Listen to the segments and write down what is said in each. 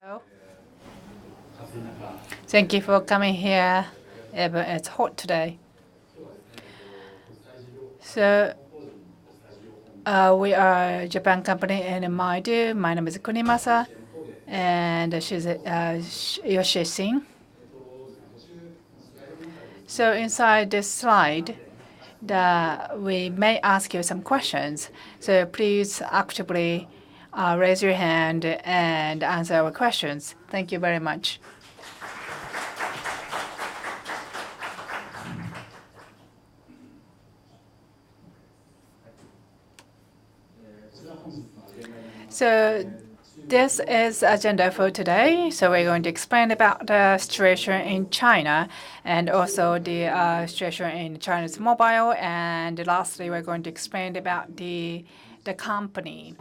Hello. Thank you for coming here. It's hot today. So we are a Japan company in Maidu. My name is Kunimasa, and she's Yoshi Singh. So inside this slide, we may ask you some questions. So please actively raise your hand and answer our questions. Thank you very much. So this is agenda for today. So we're going to explain about the situation in China and also the situation in China's mobile. And lastly, we're going to explain about the company.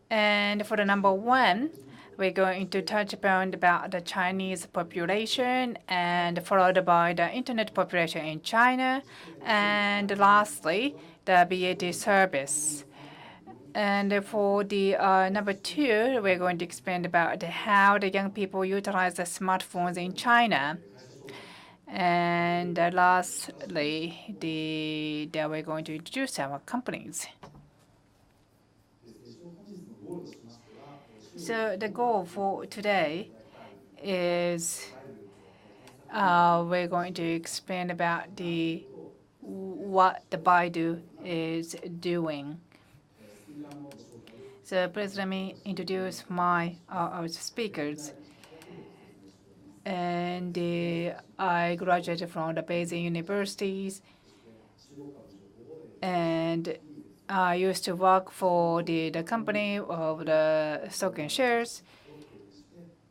And for the number one, we're going to touch upon about the Chinese population and followed by the internet population in China. And lastly, the BAT service. And for the number two, we're going to explain about how the young people utilize the smartphones in China. And lastly, we're going to introduce our companies. So the goal for today is we're going to explain about what the Baidu is doing. So please let me introduce our speakers. And I graduated from the Beijing universities, and I used to work for the company of the stock and shares.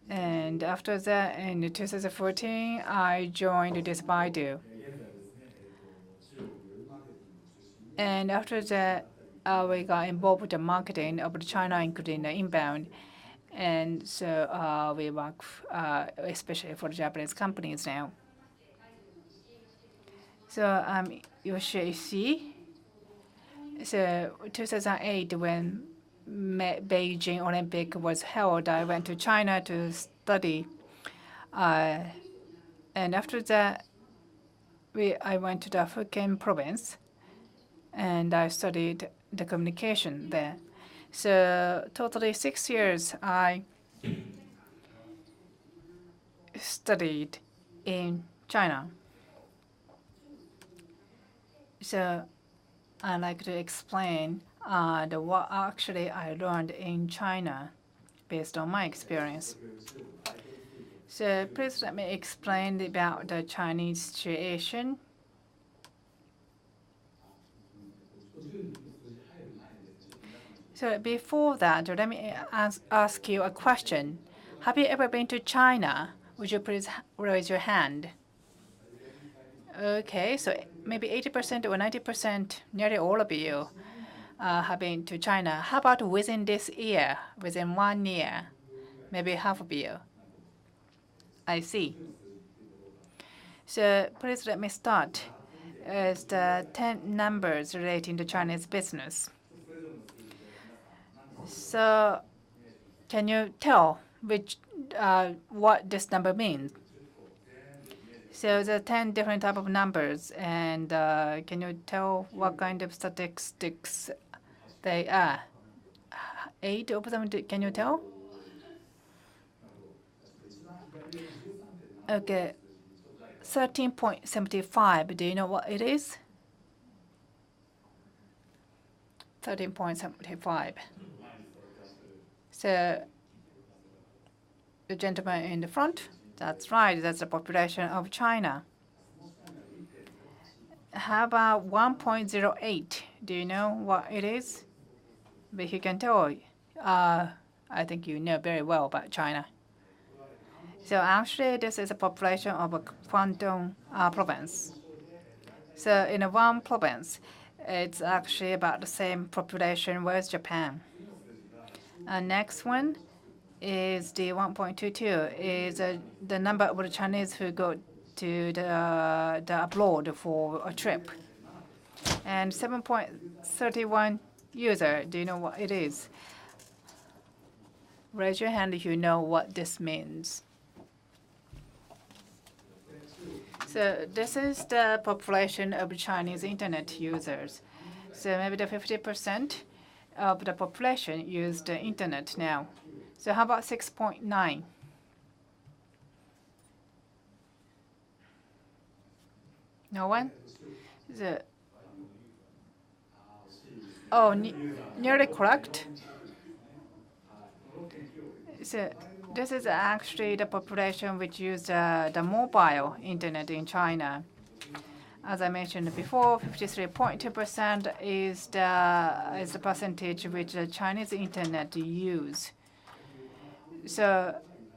And after that, in 2014, I joined this Baidu. And after that, we got involved with the marketing of China, including the inbound. And so we work especially for the Japanese companies now. So I'm Yoshi Ishii. So 2008, when Beijing Olympic was held, I went to China to study. And after that, I went to the Fujian province, and I studied the communication there. So totally 6 years I studied in China. So I'd like to explain what actually I learned in China based on my experience. So please let me explain about the Chinese situation. So before that, let me ask you a question. Have you ever been to China? Would you please raise your hand? Okay, so maybe 80% or 90%, nearly all of you have been to China. How about within this year, within 1 year? Maybe half of you. I see. So please let me start with the 10 numbers relating to Chinese business. So can you tell what this number means? So there are 10 different type of numbers, and can you tell what kind of statistics they are? 8 of them, can you tell? Okay, 13.75, do you know what it is? 13.75. So the gentleman in the front, that's right, that's the population of China. How about 1.08? Do you know what it is? But you can tell. I think you know very well about China. So actually, this is a population of a Guangdong province. So in one province, it's actually about the same population with Japan. Next one is the 1.22, is the number of the Chinese who go to the abroad for a trip. And 7.31 user, do you know what it is? Raise your hand if you know what this means. So this is the population of Chinese internet users. So maybe the 50% of the population use the internet now. So how about 6.9? No one? Oh, nearly correct. So this is actually the population which use the mobile internet in China. As I mentioned before, 53.2% is the percentage which the Chinese internet use. So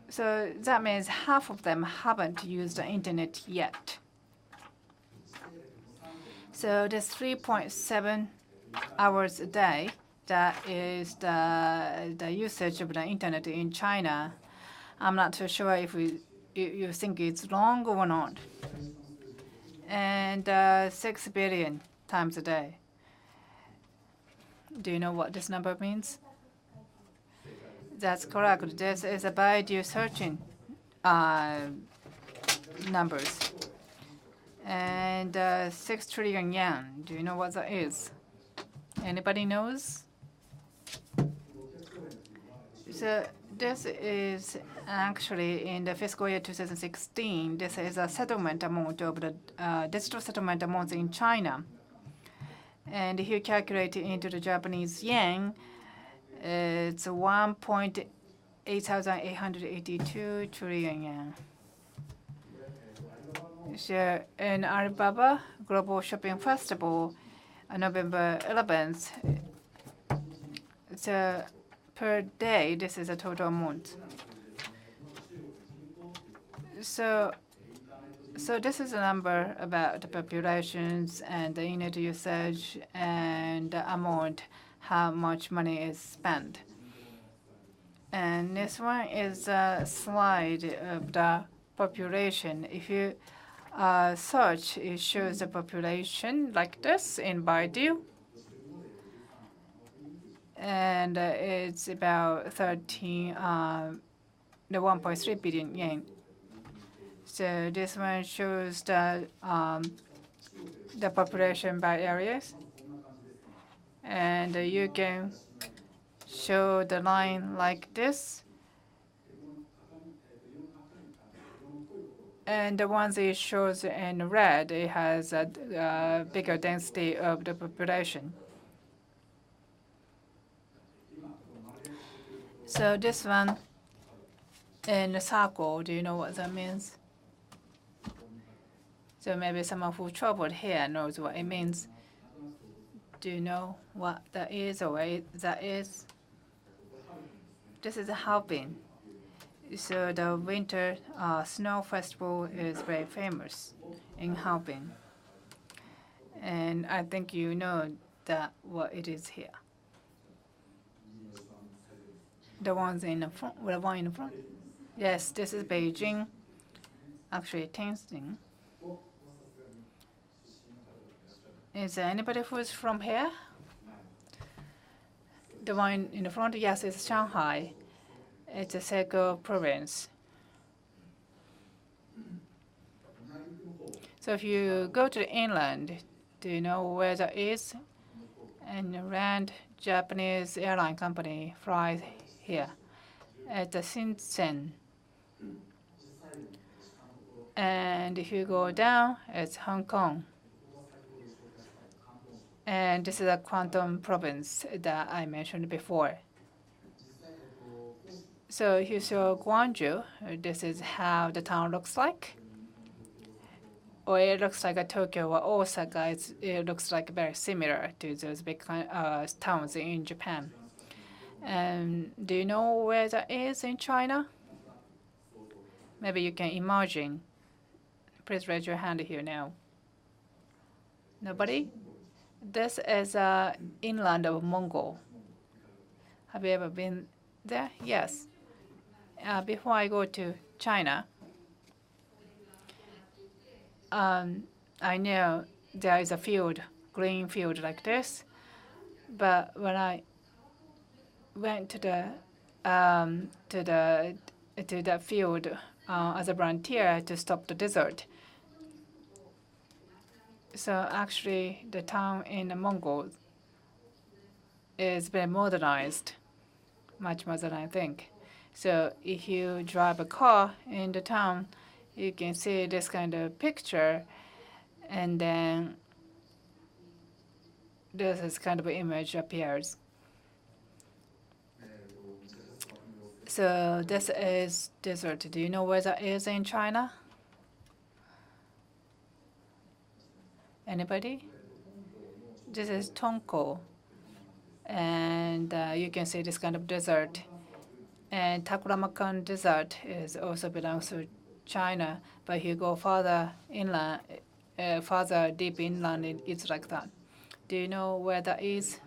that means half of them haven't used the internet yet. So this 3.7 hours a day, that is the usage of the internet in China. I'm not too sure if you think it's long or not. And 6 billion times a day. Do you know what this number means? That's correct. This is a Baidu searching numbers. And 6 trillion yen. Do you know what that is? Anybody knows? So this is actually in the fiscal year 2016. This is a settlement amount of the digital settlement amounts in China. And if you calculate it into the Japanese yen, it's 1.8882 trillion yen. So in Alibaba Global Shopping Festival, November 11th, so per day, this is a total amount. So this is a number about the populations and the internet usage and the amount, how much money is spent. And this one is a slide of the population. If you search, it shows the population like this in Baidu. And it's about 1.3 billion yen. So this one shows the population by areas. And you can show the line like this. And the ones it shows in red, it has a bigger density of the population. So this one in the circle, do you know what that means? So maybe someone who traveled here knows what it means. Do you know what that is or where that is? This is Harbin. So the winter snow festival is very famous in Harbin. And I think you know that what it is here. The ones in the front, the one in the front. Yes, this is Beijing. Actually, Tianjin. Is there anybody who is from here? The one in the front, yes, it's Shanghai. It's a Seko province. So if you go to the inland, do you know where that is? And Rand Japanese airline company flies here at the Shenzhen. And if you go down, it's Hong Kong. And this is a Guangdong province that I mentioned before. So if you saw Guangzhou, this is how the town looks like. Or it looks like a Tokyo or Osaka. It looks like very similar to those big towns in Japan. And do you know where that is in China? Maybe you can imagine. Please raise your hand here now. Nobody? This is inland of Mongol. Have you ever been there? Yes. Before I go to China, I know there is a field, green field like this. But when I went to the to the field as a volunteer to stop the desert. So actually, the town in Mongol is very modernized, much more than I think. So if you drive a car in the town, you can see this kind of picture, and then this is kind of image appears. So this is desert. Do you know where that is in China? Anybody? This is Tongko. And you can see this kind of desert. And Taklamakan Desert is also belongs to China, but if you go further inland, further deep inland, it's like that. Do you know where that is?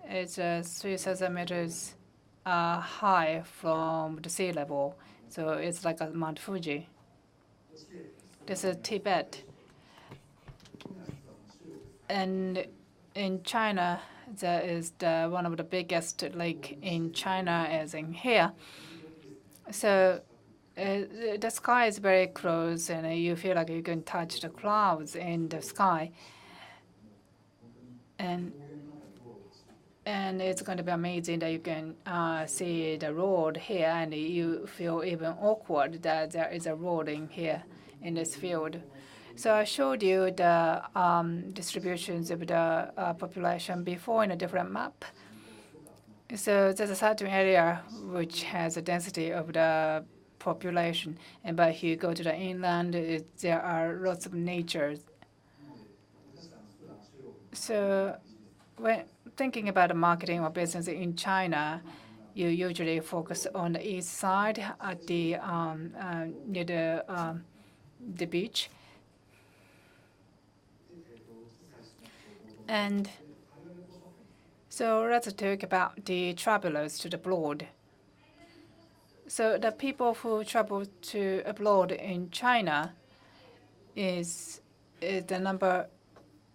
It's 3,000 meters high from the sea level, so it's like a Mount Fuji. This is Tibet. And in China, there is one of the biggest lake in China is in here. So the sky is very close, and you feel like you can touch the clouds in the sky. And it's going to be amazing that you can see the road here, and you feel even awkward that there is a road in here in this field. So I showed you the distributions of the population before in a different map. So there's a certain area which has a density of the population, and but if you go to the inland, there are lots of nature. So when thinking about the marketing or business in China, you usually focus on the east side at the near the beach. And so let's talk about the travelers to the abroad. So the people who travel to abroad in China is the number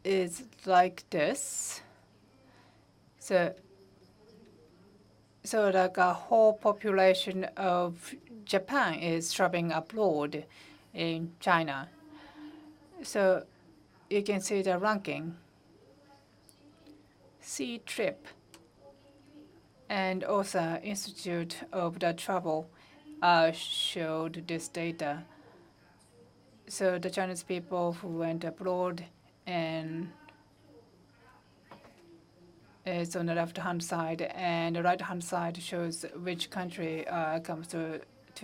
is like this. So like a whole population of Japan is traveling abroad in China. So you can see the ranking. Ctrip and also Institute of the Travel showed this data. So the Chinese people who went abroad, and it's on the left-hand side, and the right-hand side shows which country comes to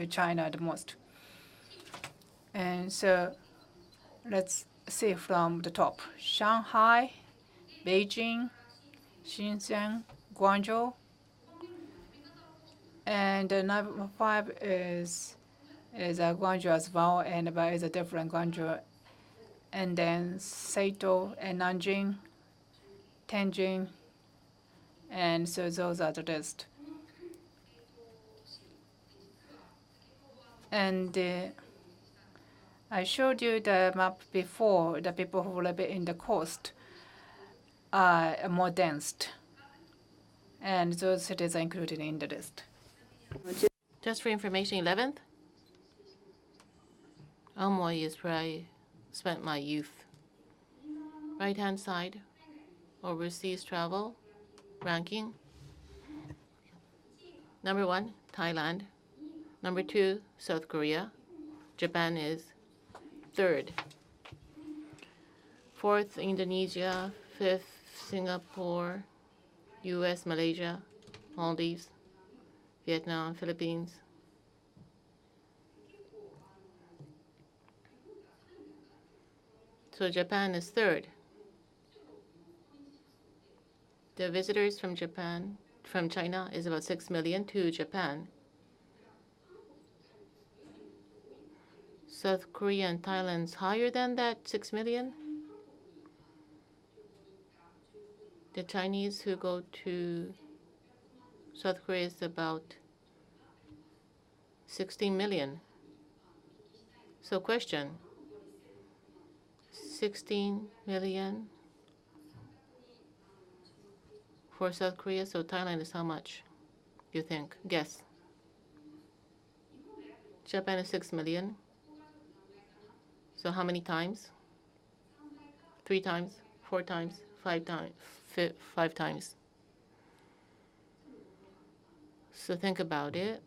China the most. And so let's see from the top: Shanghai, Beijing, Shenzhen, Guangzhou, and number 5 is Guangzhou as well, and but it's a different Guangzhou. And then Seito and Nanjing, Tianjin, and so those are the list. And I showed you the map before. The people who live in the coast are more dense, and those cities are included in the list. Just for information, 11th, Amoy is where I spent my youth. Right-hand side, overseas travel ranking. Number 1, Thailand. Number 2, South Korea. Japan is 3rd. 4th, Indonesia. 5th, Singapore. US, Malaysia, Maldives, Vietnam, Philippines. So Japan is 3rd. The visitors from China is about 6 million to Japan. South Korea and Thailand's higher than that, 6 million. The Chinese who go to South Korea is about 16 million. So question, 16 million for South Korea, so Thailand is how much? you think? Guess. Japan is 6 million. So how many times? 3 times, 4 times, 5 times, 5 times. So think about it.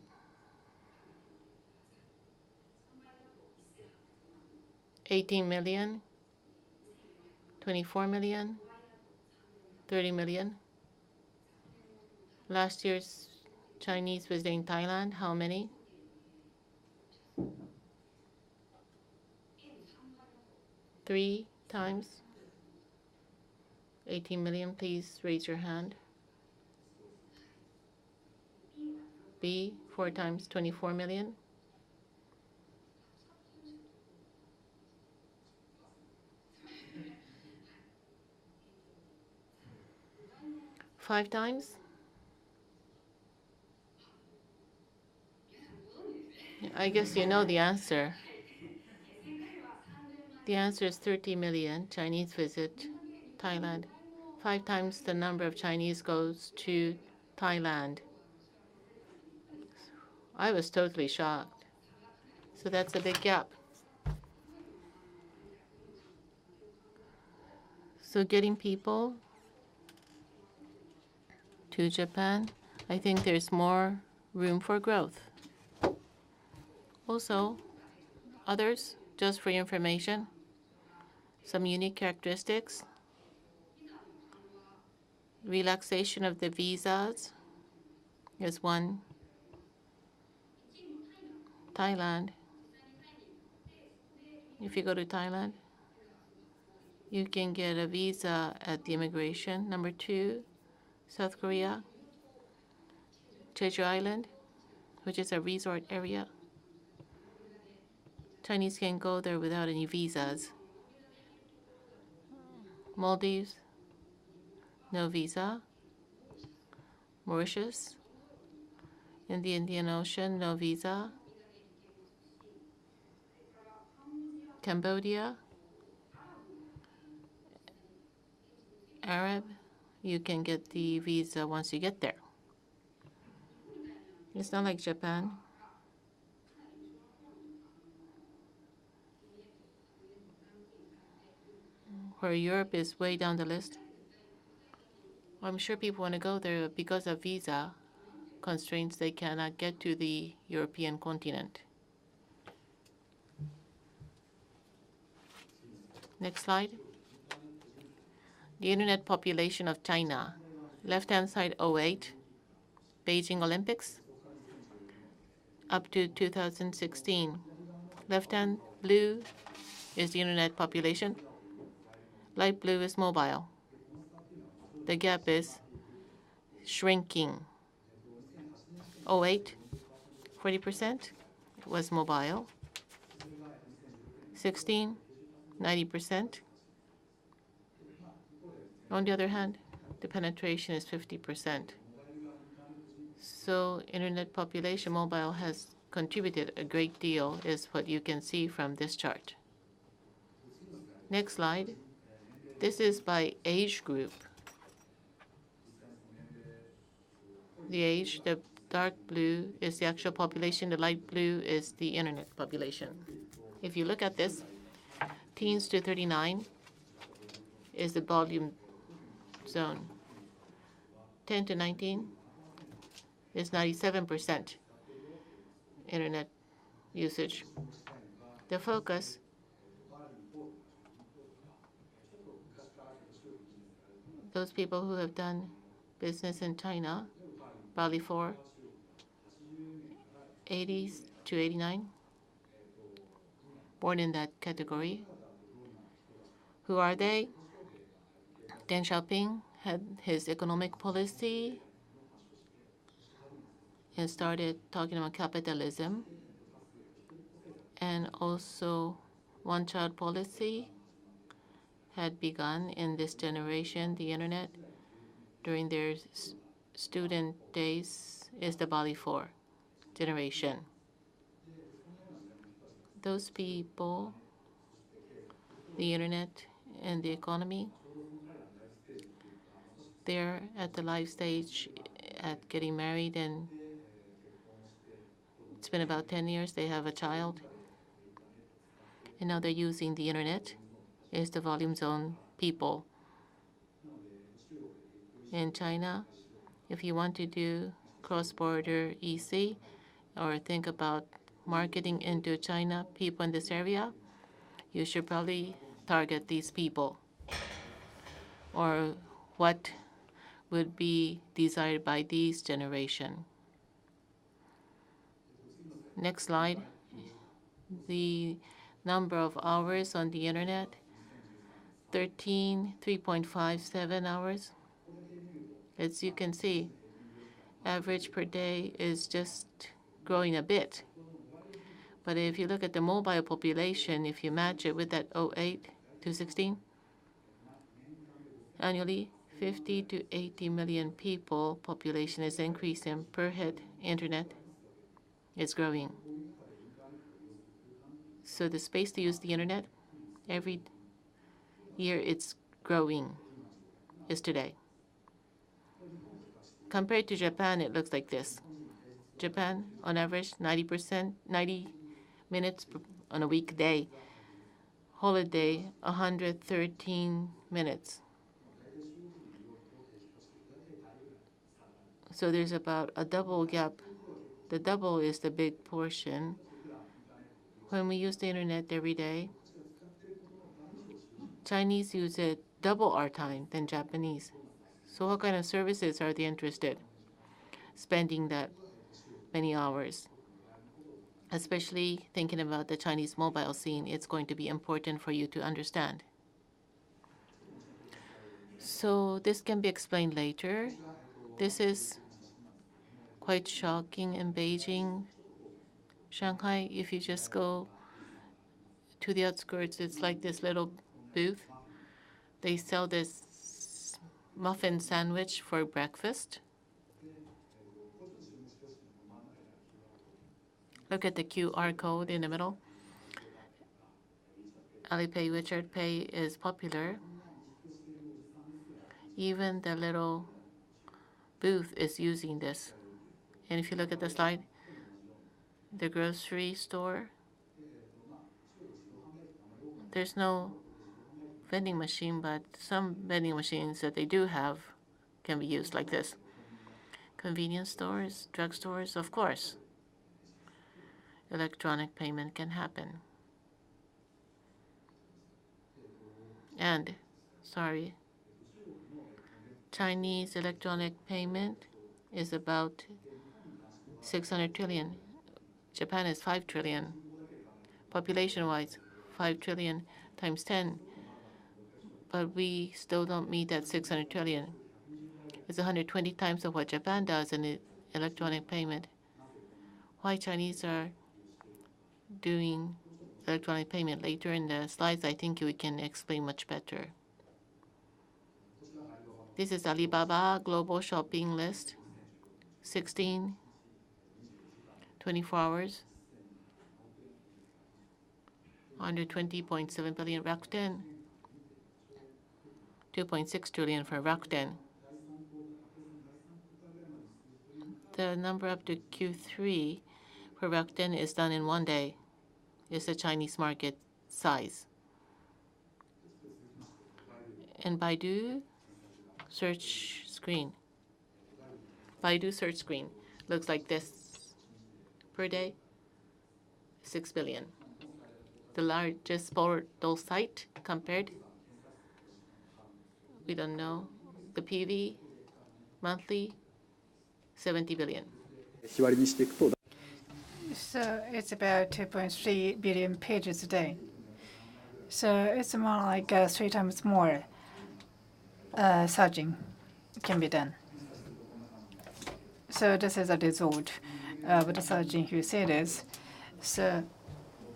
18 million, 24 million, 30 million. Last year's Chinese visiting Thailand, how many? 3 times. 18 million, please raise your hand. B, 4 times 24 million. Five times? I guess you know the answer. The answer is 30 million Chinese visit Thailand. 5 times the number of Chinese goes to Thailand. I was totally shocked. So that's a big gap. So getting people to Japan, I think there's more room for growth. Also, others, just for your information, some unique characteristics. Relaxation of the visas is one. Thailand. If you go to Thailand, you can get a visa at the immigration. Number 2, South Korea, Jeju Island, which is a resort area. Chinese can go there without any visas. Maldives, no visa. Mauritius, in the Indian Ocean, no visa. Cambodia, Arab, you can get the visa once you get there. It's not like Japan. Where Europe is way down the list. I'm sure people want to go there, but because of visa constraints, they cannot get to the European continent. Next slide. The internet population of China. Left-hand side, 08, Beijing Olympics, up to 2016. Left-hand blue is the internet population. Light blue is mobile. The gap is shrinking. 08, 40% was mobile. 16, 90%. On the other hand, the penetration is 50%. So internet population mobile has contributed a great deal, is what you can see from this chart. Next slide. This is by age group. The age, the dark blue is the actual population, the light blue is the internet population. If you look at this, teens to 39 is the volume zone. 10 to 19 is 97% internet usage. The focus those people who have done business in China, Bali 4, 80s to 89, born in that category. Who are they? Deng Xiaoping had his economic policy and started talking about capitalism, and also one-child policy had begun in this generation. The internet during their student days is the Bali 4 generation. Those people, the internet and the economy, they're at the life stage at getting married and It's been about 10 years. They have a child. And now they're using the internet. It's the volume zone people. In China, if you want to do cross-border EC or think about marketing into China, people in this area, you should probably target these people or what would be desired by these generation. Next slide. The number of hours on the internet, 3.57 hours. As you can see, average per day is just growing a bit. But if you look at the mobile population, if you match it with that 08 to 16, annually 50 to 80 million people population is increasing per head. Internet is growing. So the space to use the internet, every year it's growing, is today. Compared to Japan, it looks like this. Japan, on average, 90%, 90 minutes on a weekday. Holiday, 113 minutes. So there's about a double gap. The double is the big portion. When we use the internet every day, Chinese use it double our time than Japanese. So what kind of services are they interested? Spending that many hours. Especially thinking about the Chinese mobile scene, it's going to be important for you to understand. So this can be explained later. This is quite shocking in Beijing. Shanghai, if you just go to the outskirts, it's like this little booth. They sell this muffin sandwich for breakfast. Look at the QR code in the middle. Alipay, WeChat Pay is popular. Even the little booth is using this. And if you look at the slide, the grocery store, there's no vending machine, but some vending machines that they do have can be used like this. Convenience stores, drugstores, of course. Electronic payment can happen. And, Chinese electronic payment is about 600 trillion. Japan is 5 trillion. Population-wise, 5 trillion times 10. But we still don't meet that 600 trillion. It's 120 times of what Japan does in electronic payment. Why Chinese are doing electronic payment later in the slides, I think we can explain much better. This is Alibaba global shopping list. 16, 24 hours. 120.7 billion Rakuten. 2.6 trillion for Rakuten. The number up to Q3 for Rakuten is done in 1 day. It's the Chinese market size. And Baidu search screen. Baidu search screen looks like this. Per day, 6 billion. The largest portal site compared, we don't know. The PV monthly, 70 billion. So it's about 2.3 billion pages a day. So it's more like 3 times more searching can be done. So this is a result of the searching who see this. So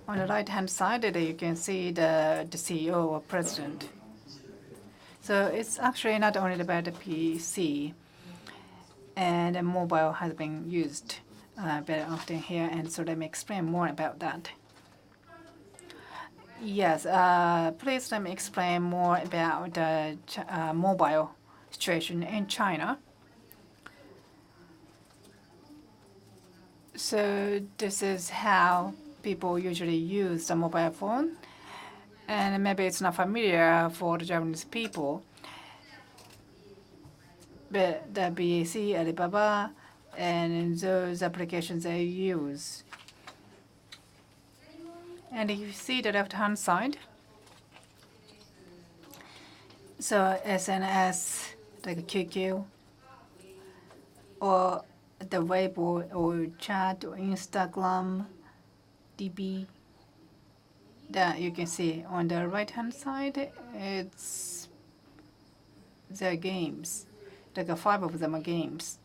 on the right-hand side, you can see the CEO or president. So it's actually not only about the PC, and the mobile has been used very often here, and so let me explain more about that. Yes, please let me explain more about the mobile situation in China. So this is how people usually use the mobile phone. And maybe it's not familiar for the Japanese people. But the BAC, Alibaba, and those applications they use. And if you see the left-hand side, so SNS, like QQ, or the Weibo, or chat, or Instagram, DB, that you can see on the right-hand side, it's the games. Like 5 of them are games.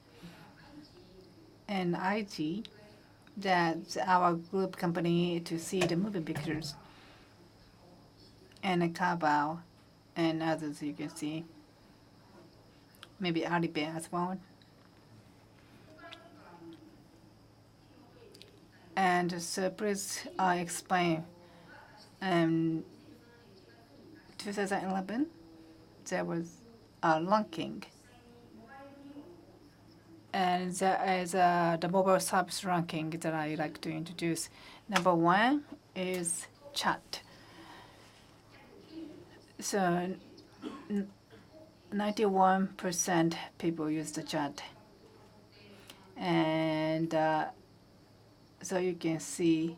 And IG, that's our group company to see the movie pictures. And Kabao and others you can see. Maybe Alipay as well. And so please explain. 2011, there was a ranking. And there is the mobile service ranking that I like to introduce. Number 1 is chat. So 91% people use the chat. And so you can see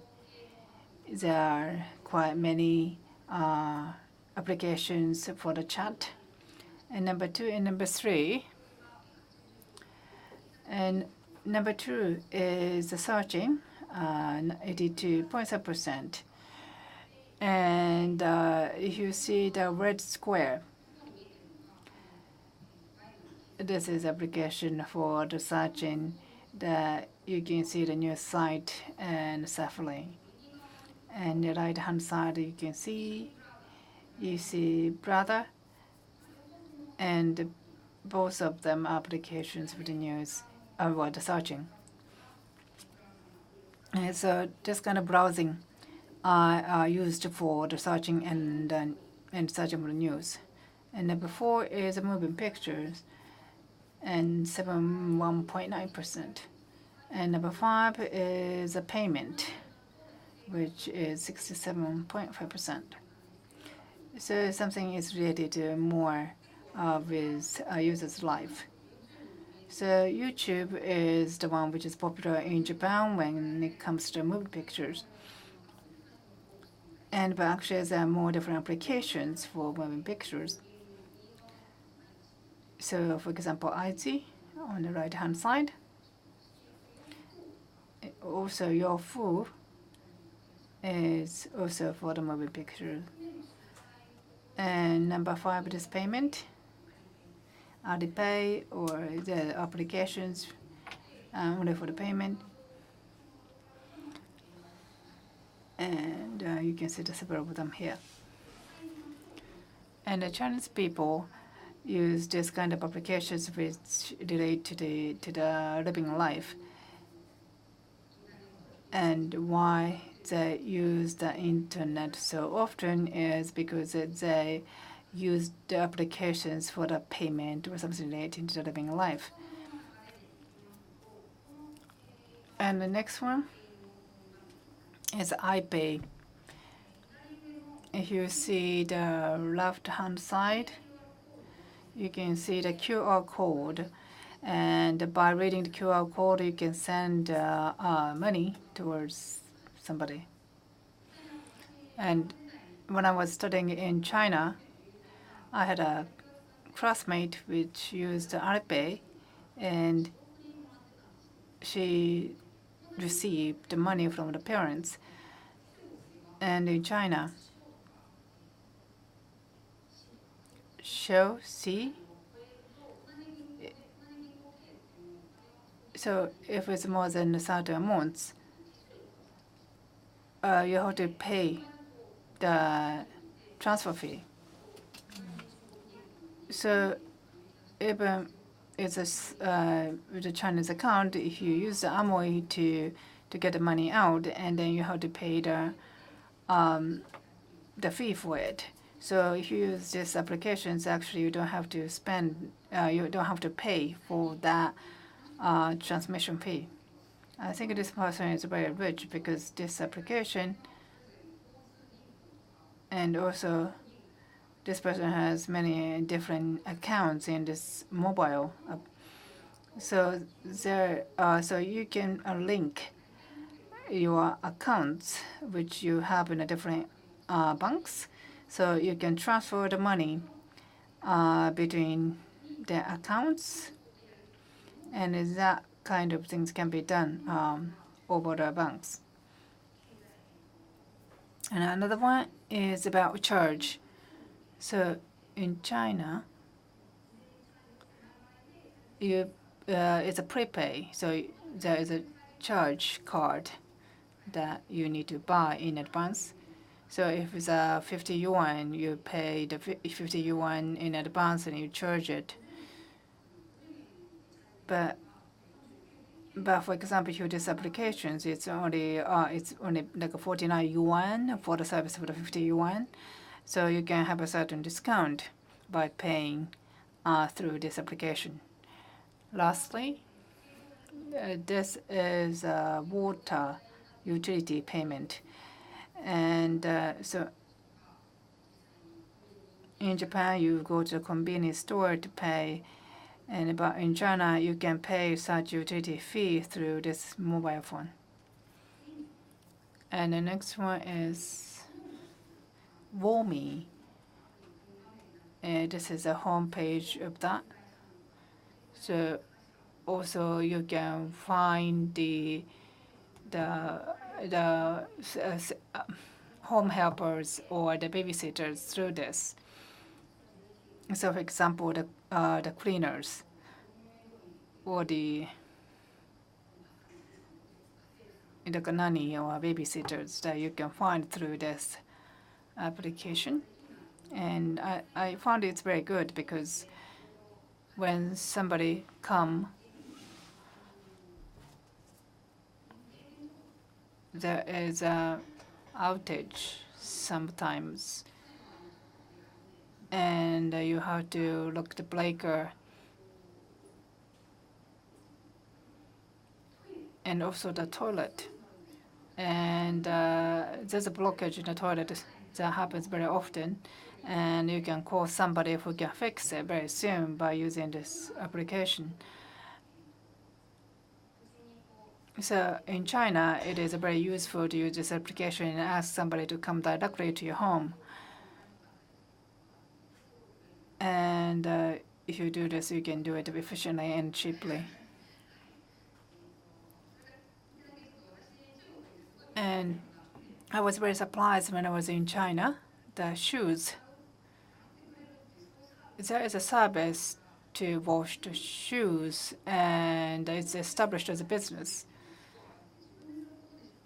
there are quite many applications for the chat. And number 2 and number 3. And number 2 is the searching, 82.7%. And if you see the red square, this is application for the searching that you can see the news site and Safari. And the right hand side you can see, you see Brother, and both of them are applications for the news, or the searching. And so this kind of browsing are used for the searching and searching for the news. And number 4 is moving pictures, and 71.9%. And number 5 is a payment, which is 67.5%. So something is related to more with a user's life. So YouTube is the one which is popular in Japan when it comes to movie pictures. But actually there are more different applications for moving pictures. So for example, IG on the right hand side. Also Youfu is also for the moving picture. And number 5 is payment. Alipay or the applications only for the payment. And you can see the several of them here. And the Chinese people use this kind of applications which relate to the living life. And why they use the internet so often is because they use the applications for the payment or something related to the living life. And the next one is iPay. If you see the left-hand side, you can see the QR code. And by reading the QR code, you can send money towards somebody. And when I was studying in China, I had a classmate which used Alipay, and she received the money from the parents. And in China, see. So if it's more than a certain amounts, you have to pay the transfer fee. So even it's with a Chinese account, if you use the Amoy to get the money out, and then you have to pay the fee for it. So if you use these applications, actually you don't have to spend, you don't have to pay for that transmission fee. I think this person is very rich because this application, and also this person has many different accounts in this mobile app. So you can link your accounts which you have in a different banks, so you can transfer the money between the accounts, and that kind of things can be done over the banks. And another one is about charge. So in China, it's a prepay. So there is a charge card that you need to buy in advance. So if it's a 50 yuan, you pay the 50 yuan in advance and you charge it. But for example, if you do these applications, it's only like 49 yuan for the service for the 50 yuan. So you can have a certain discount by paying through this application. Lastly, this is a water utility payment. And so in Japan, you go to the convenience store to pay. But in China, you can pay such utility fee through this mobile phone. And the next one is Womi. This is a home page of that. So also you can find the home helpers or the babysitters through this. So for example, the cleaners or the nanny or babysitters that you can find through this application. And I found it's very good because when somebody come, there is a outage sometimes, and you have to look the breaker, and also the toilet. And there's a blockage in the toilet that happens very often, and you can call somebody who can fix it very soon by using this application. So in China, it is very useful to use this application and ask somebody to come directly to your home. And if you do this, you can do it efficiently and cheaply. And I was very surprised when I was in China, the shoes. There is a service to wash the shoes, and it's established as a business.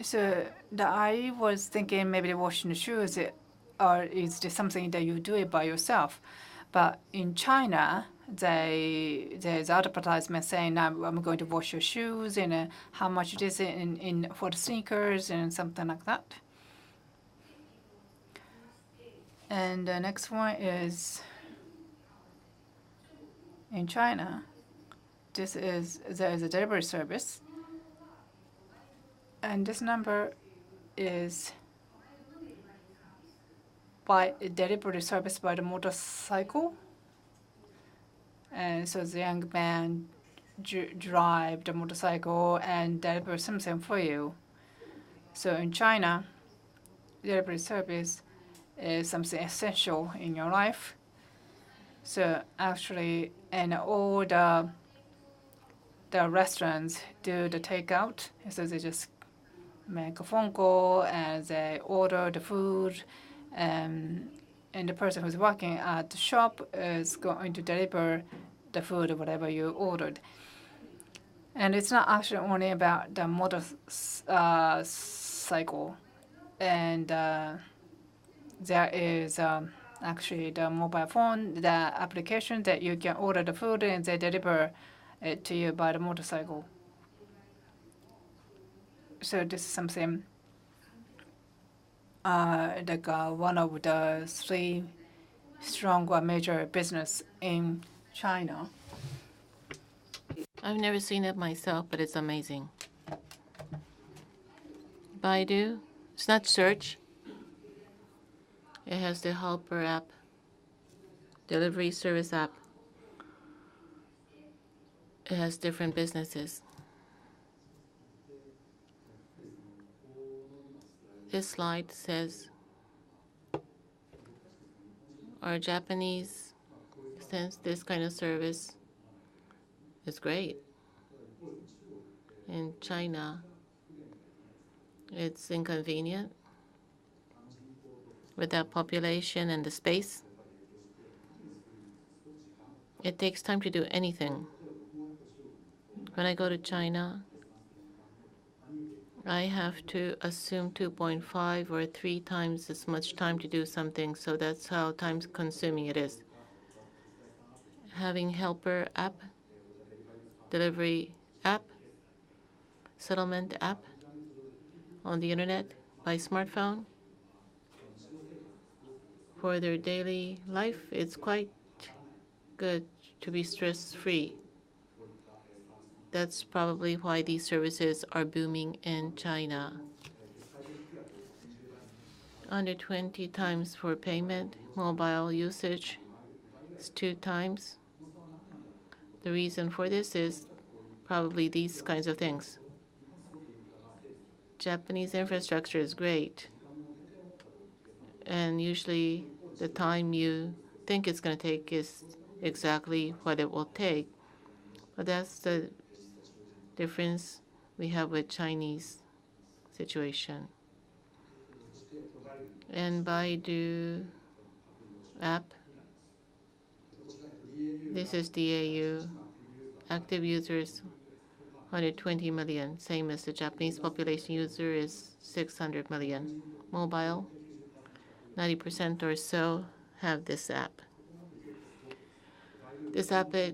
So I was thinking maybe washing the shoes, or is this something that you do it by yourself? But in China, there's advertisement saying I'm going to wash your shoes, and how much it is in for the sneakers and something like that. And the next one is in China. There is a delivery service, and this number is by delivery service by the motorcycle. And so the young man drive the motorcycle and deliver something for you. So in China, delivery service is something essential in your life. So actually, and all the restaurants do the takeout. So they just make a phone call and they order the food, and the person who's working at the shop is going to deliver the food or whatever you ordered. And it's not actually only about the motorcycle. And there is actually the mobile phone, the application that you can order the food and they deliver it to you by the motorcycle. So this is something like one of the three strong or major business in China. I've never seen it myself, but it's amazing. Baidu, it's not search. It has the helper app, delivery service app. It has different businesses. This slide says our Japanese sense this kind of service is great. In China, it's inconvenient with that population and the space. It takes time to do anything. When I go to China, I have to assume 2.5 or 3 times as much time to do something, so that's how time-consuming it is. Having helper app, delivery app, settlement app on the internet by smartphone, for their daily life, it's quite good to be stress-free. That's probably why these services are booming in China. Under 20 times for payment, mobile usage is 2 times. The reason for this is probably these kinds of things. Japanese infrastructure is great, and usually the time you think it's going to take is exactly what it will take. But that's the difference we have with Chinese situation. And Baidu app, this is DAU, active users 120 million, same as the Japanese population user is 600 million. Mobile, 90% or so have this app. This app is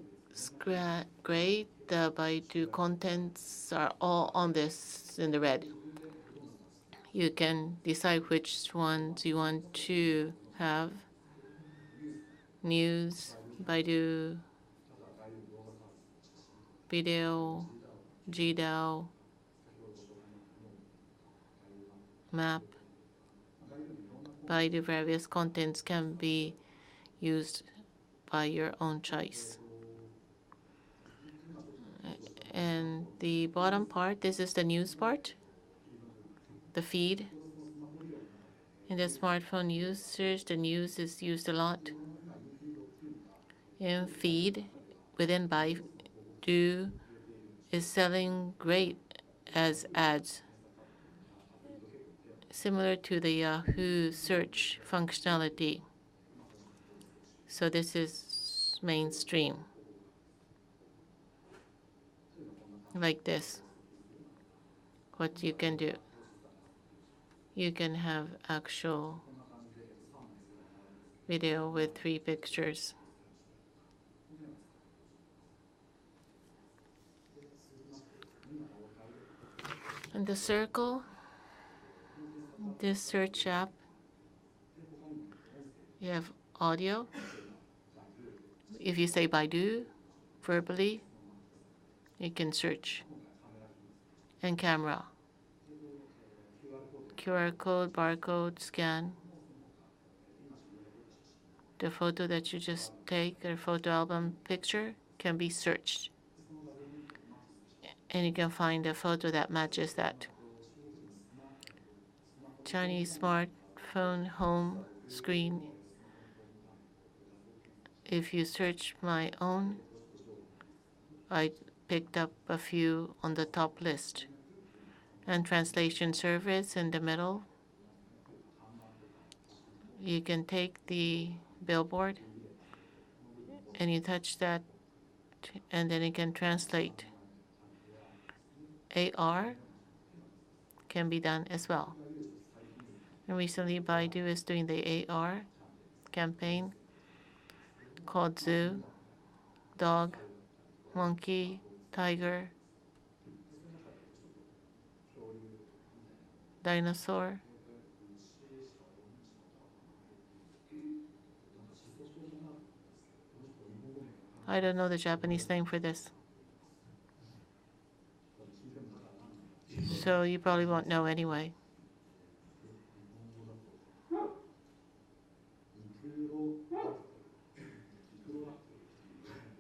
great. The Baidu contents are all on this in the red. You can decide which ones you want to have. News, Baidu, video, Jidao, map. Baidu various contents can be used by your own choice. And the bottom part, this is the news part, the feed. In the smartphone users, the news is used a lot. In feed, within Baidu, is selling great as ads, similar to the Yahoo search functionality. So this is mainstream, like this. What you can do, you can have actual video with 3 pictures. And the circle, this search app, you have audio. If you say Baidu verbally, you can search. And camera, QR code, barcode, scan. The photo that you just take, or photo album picture, can be searched. And you can find a photo that matches that. Chinese smartphone home screen. If you search my own, I picked up a few on the top list. And translation service in the middle. You can take the billboard and you touch that, and then it can translate. AR can be done as well. And recently, Baidu is doing the AR campaign called Zoo, dog, monkey, tiger, dinosaur. I don't know the Japanese name for this. so you probably won't know anyway.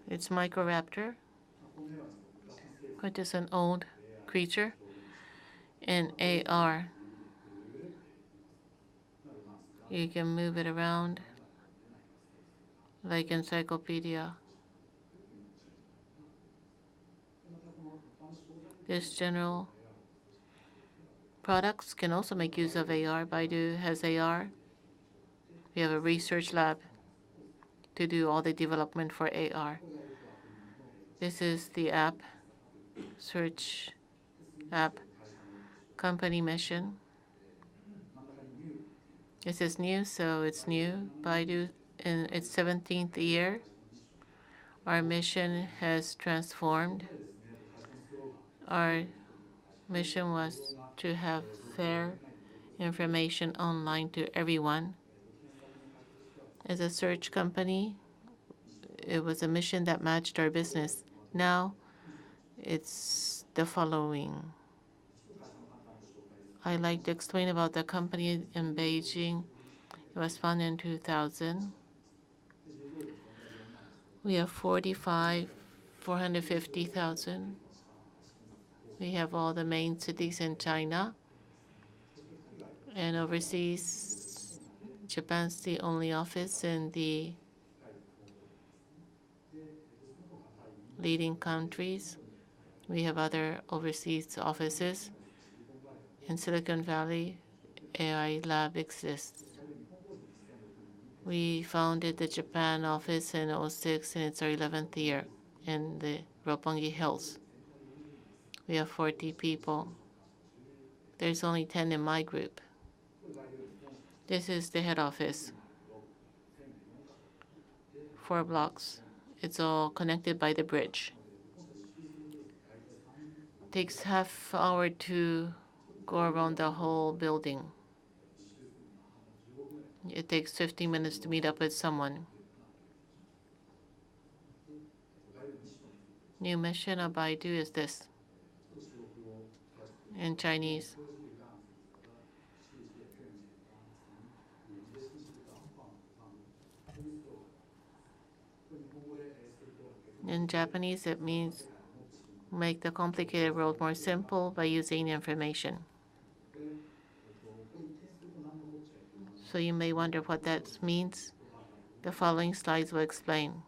It's Microraptor, which is an old creature, and AR. You can move it around like encyclopedia. This general products can also make use of AR. Baidu has AR. We have a research lab to do all the development for AR. This is the app, search app, company mission. This is new, so it's new. Baidu in its 17th year. Our mission has transformed. Our mission was to have fair information online to everyone. As a search company, it was a mission that matched our business. Now, it's the following. I'd like to explain about the company in Beijing. It was founded in 2000. We have 450,000. We have all the main cities in China. And overseas, Japan's the only office in the leading countries. We have other overseas offices. In Silicon Valley, AI Lab exists. We founded the Japan office in 2006, and it's our 11th year in the Roppongi Hills. We have 40 people. There's only 10 in my group. This is the head office. 4 blocks. It's all connected by the bridge. Takes half hour to go around the whole building. It takes 15 minutes to meet up with someone. New mission of Baidu is this. In Chinese. In Japanese, it means make the complicated world more simple by using information. So you may wonder what that means. The following slides will explain.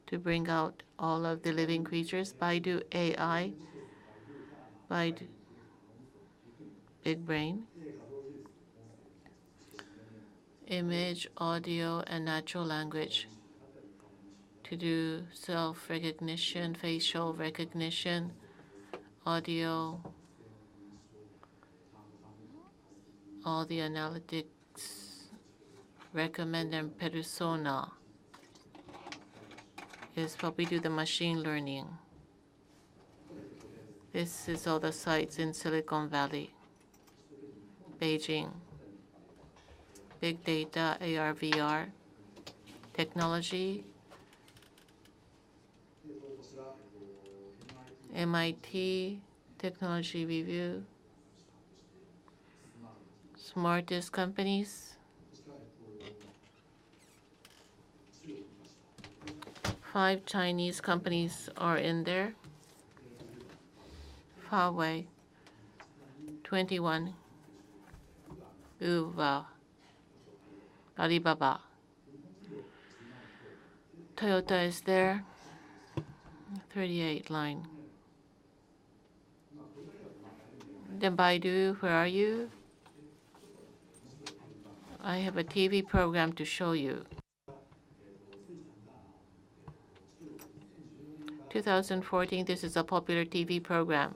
To bring out all of the living creatures, Baidu AI, Baidu Big Brain, image, audio, and natural language to do self-recognition, facial recognition, audio, all the analytics, recommend and persona is what we do the machine learning. This is all the sites in Silicon Valley, Beijing. Big data, AR, VR, technology, MIT Technology Review, smartest companies, 5 Chinese companies are in there. Huawei, 21, Uva, Alibaba. Toyota is there, 38 line. Then Baidu, where are you? I have a TV program to show you. 2014, this is a popular TV program.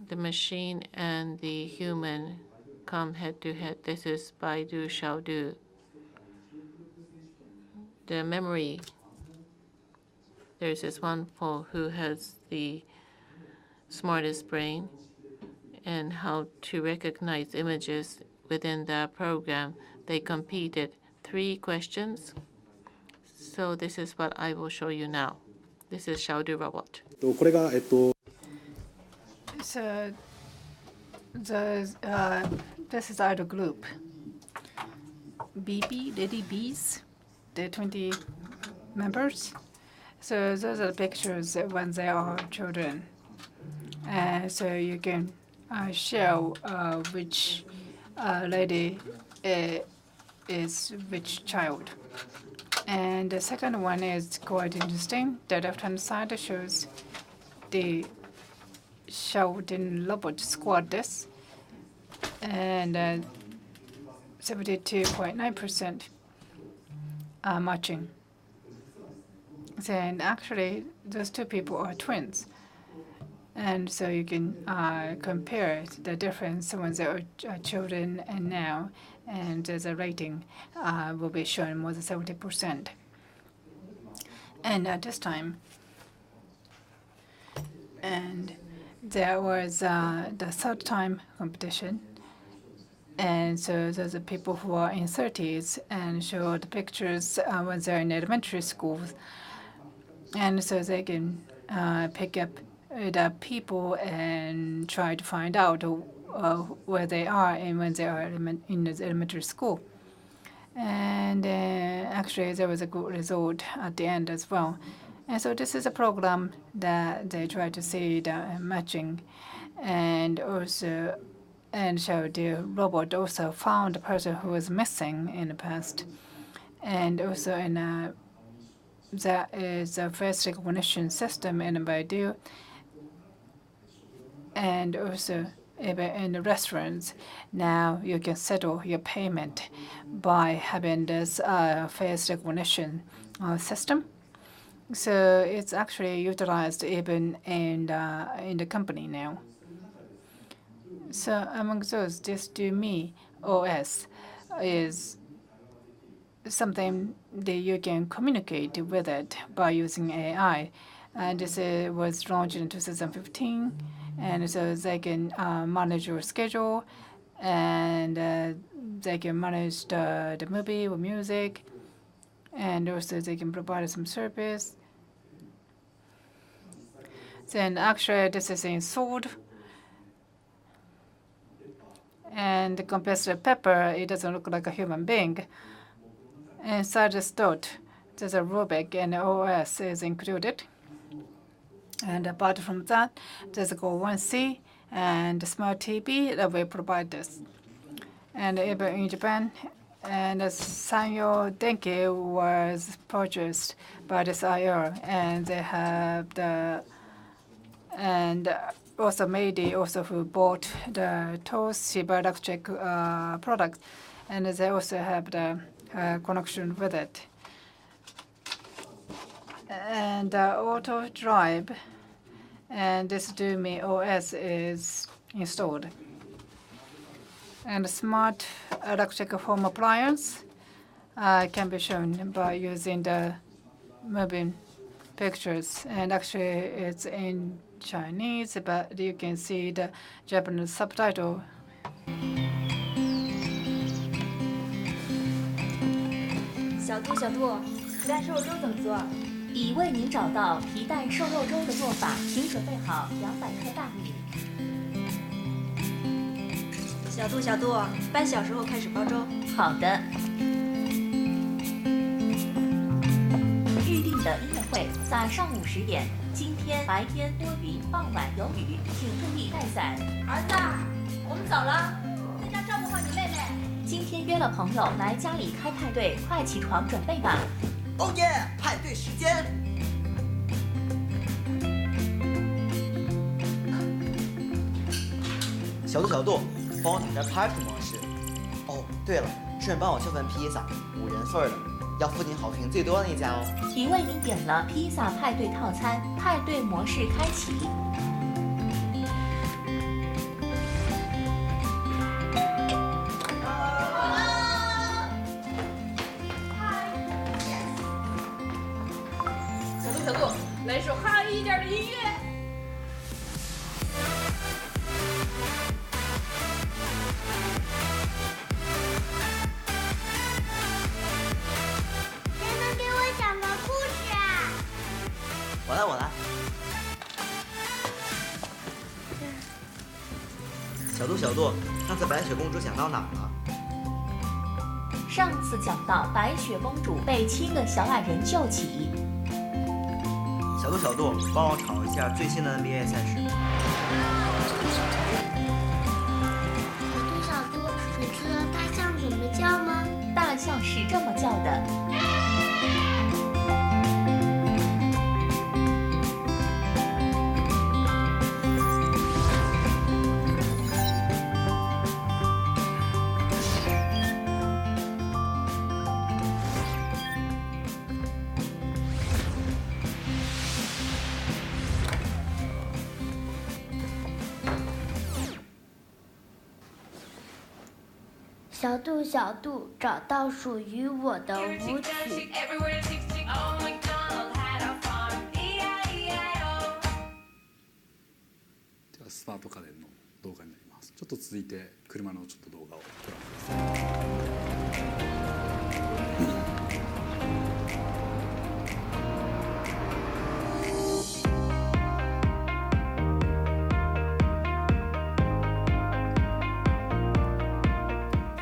The machine and the human come head to head. This is Baidu Xiaodu. The memory, there's this one who has the smartest brain and how to recognize images within the program. They competed 3 questions. So this is what I will show you now. This is Xiaodu robot. これがSo this is idol group. BB, Lady Bees, the 20 members. So those are the pictures when they are children. And so you can show which lady is which child. And the second one is quite interesting. The left-hand side shows the Xiaodun robot squad this, and 72.9% are matching. Then actually, those two people are twins. And so you can compare the difference when they are children and now, and the rating will be shown more than 70%. And at this time, and there was the third time competition. And so those are people who are in 30s and show the pictures when they're in elementary schools. And so they can pick up the people and try to find out where they are and when they are in the elementary school. And actually, there was a good result at the end as well. And so this is a program that they try to see the matching, and also, and so the robot also found a person who was missing in the past, and also in there is a face recognition system in Baidu, and also even in the restaurants. Now you can settle your payment by having this face recognition system. So it's actually utilized even in the company now. So among those, this DoMe OS is something that you can communicate with it by using AI. And this was launched in 2015. And so they can manage your schedule, and they can manage the movie or music, and also they can provide some service. Then actually this is installed. And compared to Pepper, it doesn't look like a human being. Inside this dot, there's a Rubik, and OS is included. And apart from that, there's a Go1C and a smart TV that will provide this. And even in Japan, and Sanyo Denki was purchased by this IR, and they have the, and also Meidi, also who bought the Toshiba Electric product, and they also have the connection with it. And auto drive, and this DoMe OS is installed. And smart electric home appliance can be shown by using the moving pictures. And actually, it's in Chinese, but you can see the Japanese subtitle. 小兔，皮蛋瘦肉粥怎么做？已为您找到皮蛋瘦肉粥的做法，请准备好200克大米。小兔，半小时后开始煲粥。好的。预定的音乐会在上午10点，今天白天多云，傍晚有雨，请注意带伞。儿子，我们走了，在家照顾好你妹妹。今天约了朋友来家里开派对，快起床准备吧。 哦耶！派对时间。小度，帮我打开 Party 模式。哦，对了，顺便帮我叫份披萨，5人份的，要附近好评最多的那家哦。已为您点了披萨派对套餐，派对模式开启。 小度，来首嗨一点的音乐。谁能给我讲个小度，上次白雪公主讲到哪儿了？上次讲到白雪公主被7个小矮人救起。小度，帮我炒一下最新的 NBA 赛事。小度，你知道大象怎么叫吗？大象是这么叫的。小度，找到属于我的舞曲。ではスタート家電の動画になります。ちょっと続いて車のちょっと動画をご覧ください。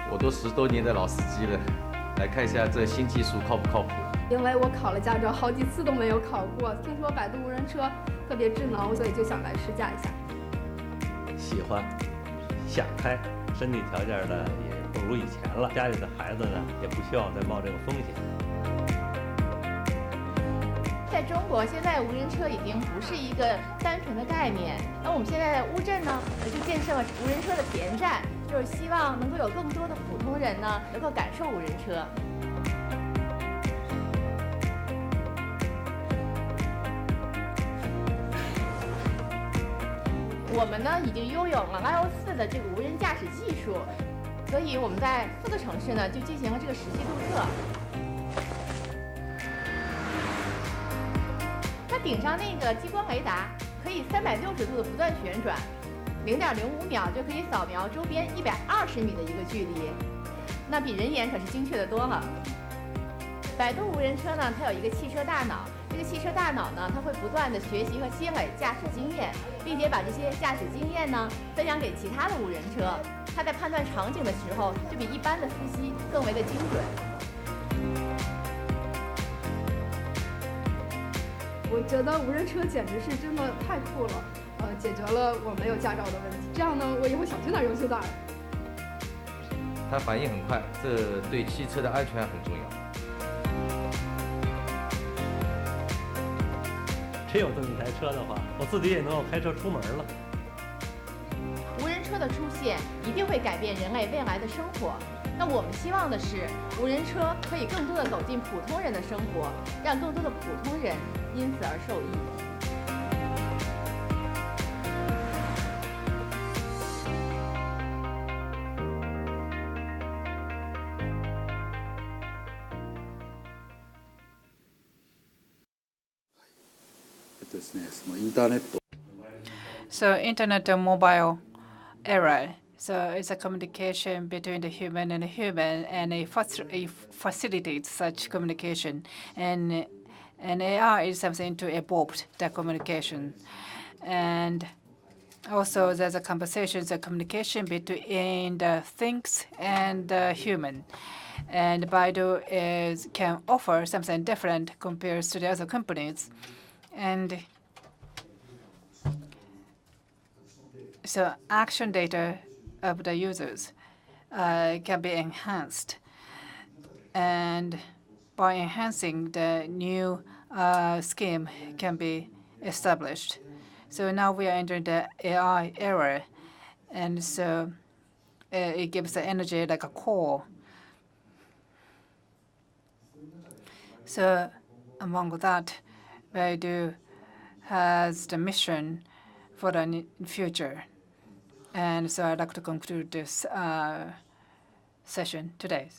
我都10多年的老司机了，来看一下这新技术靠不靠谱？因为我考了驾照好几次都没有考过，听说百度无人车特别智能，所以就想来试驾一下。喜欢，想开，身体条件呢也不如以前了，家里的孩子呢也不需要再冒这个风险。在中国，现在无人车已经不是一个单纯的概念。那我们现在乌镇呢，就建设了无人车的田站，就是希望能够有更多的普通人呢，能够感受无人车。我们呢已经拥有了L4的这个无人驾驶技术，所以我们在4个城市呢就进行了这个实际路测。它顶上那个激光雷达可以360度的不断旋转，0.05秒就可以扫描周边120米的一个距离，那比人眼可是精确的多了。百度无人车呢，它有一个汽车大脑，这个汽车大脑呢，它会不断的学习和积累驾驶经验，并且把这些驾驶经验呢分享给其他的无人车，它在判断场景的时候就比一般的司机更为的精准。我觉得无人车简直是真的太酷了，解决了我没有驾照的问题。这样呢，我以后想去哪儿就去哪儿。它反应很快，这对汽车的安全很重要。真有这么一台车的话，我自己也能够开车出门了。无人车的出现一定会改变人类未来的生活。那我们希望的是，无人车可以更多的走进普通人的生活，让更多的普通人因此而受益。ですね、そのインターネット。So internet and mobile era. So it's a communication between the human and the human, and it facilitates such communication. And AI is something to evolve that communication. And also there's a conversation, the communication between the things and the human. And Baidu can offer something different compared to the other companies. And so action data of the users can be enhanced. And by enhancing, the new scheme can be established. So now we are entering the AI era. And so it gives the energy like a core. So among that, Baidu has the mission for the future. And so I'd like to conclude this session today.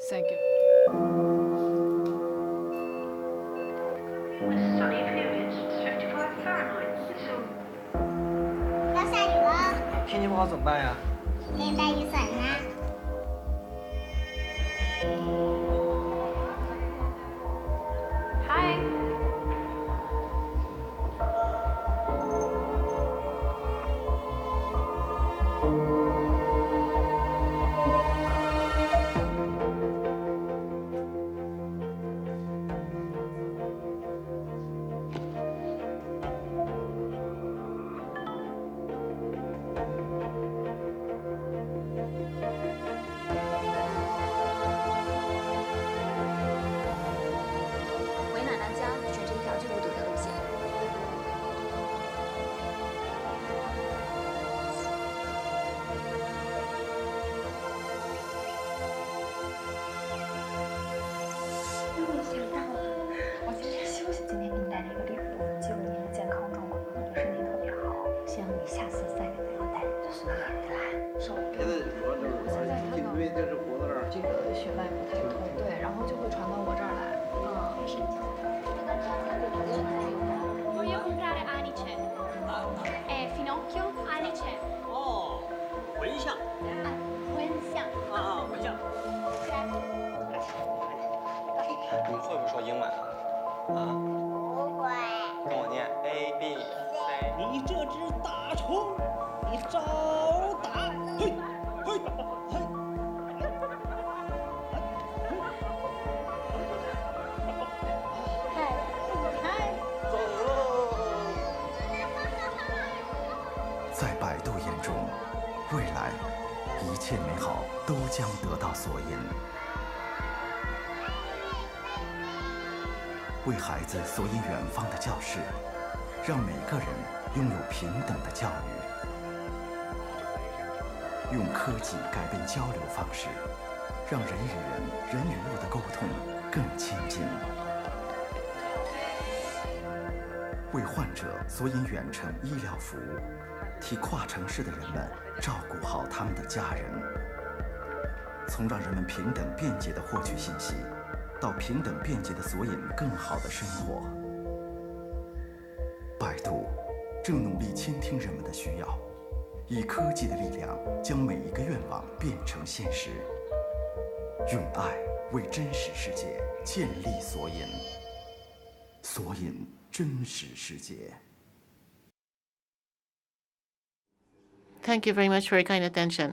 Thank you. Sunny periods, 55 Fahrenheit. 要下雨了。天气不好怎么办呀？可以带雨伞啊。Hi. 中文啊？不会。跟我念 A B C。你这只大虫，你找打！嘿，嘿，嘿。走喽！在百度眼中，未来一切美好都将得到索引。为孩子索引远方的教室，让每个人拥有平等的教育。用科技改变交流方式，让人与人、人与物的沟通更亲近。为患者索引远程医疗服务，替跨城市的人们照顾好他们的家人。从让人们平等便捷地获取信息，到平等便捷地索引更好的生活。百度正努力倾听人们的需要，以科技的力量将每一个愿望变成现实。用爱为真实世界建立索引，索引真实世界。Thank you very much for your kind attention.